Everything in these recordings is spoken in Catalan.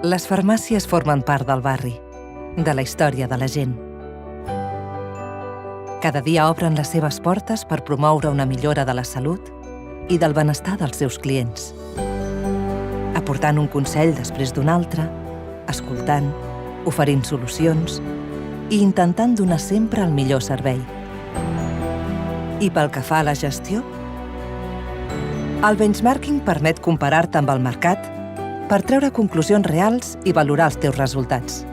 Les farmàcies formen part del barri, de la història de la gent. Cada dia obren les seves portes per promoure una millora de la salut i del benestar dels seus clients, aportant un consell després d'un altre, escoltant, oferint solucions i intentant donar sempre el millor servei. I pel que fa a la gestió, el benchmarking permet comparar-te amb el mercat per treure conclusions reals i valorar els teus resultats.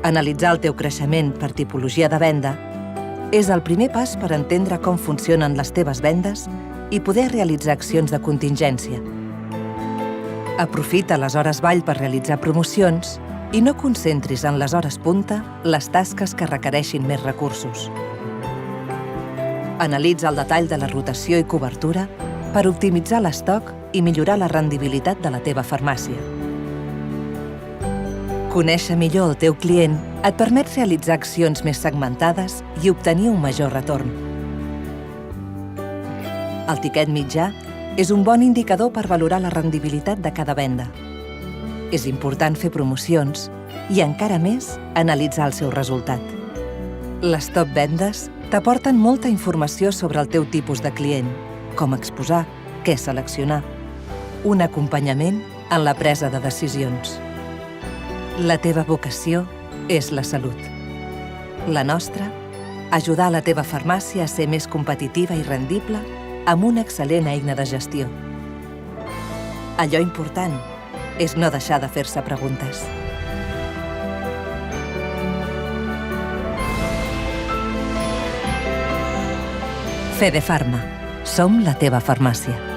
Analitzar el teu creixement per tipologia de venda és el primer pas per entendre com funcionen les teves vendes i poder realitzar accions de contingència. Aprofita les hores vall per realitzar promocions i no concentris en les hores punta les tasques que requereixin més recursos. Analitza el detall de la rotació i cobertura per optimitzar l'estoc i millorar la rendibilitat de la teva farmàcia. Conèixer millor el teu client et permet realitzar accions més segmentades i obtenir un major retorn. El tiquet mitjà és un bon indicador per valorar la rendibilitat de cada venda. És important fer promocions i, encara més, analitzar el seu resultat. Les top vendes t'aporten molta informació sobre el teu tipus de client, com exposar, què seleccionar, un acompanyament en la presa de decisions. La teva vocació és la salut. La nostra, ajudar la teva farmàcia a ser més competitiva i rendible amb una excel·lent eina de gestió. Allò important és no deixar de fer-se preguntes. Fedefarma. Som la teva farmàcia.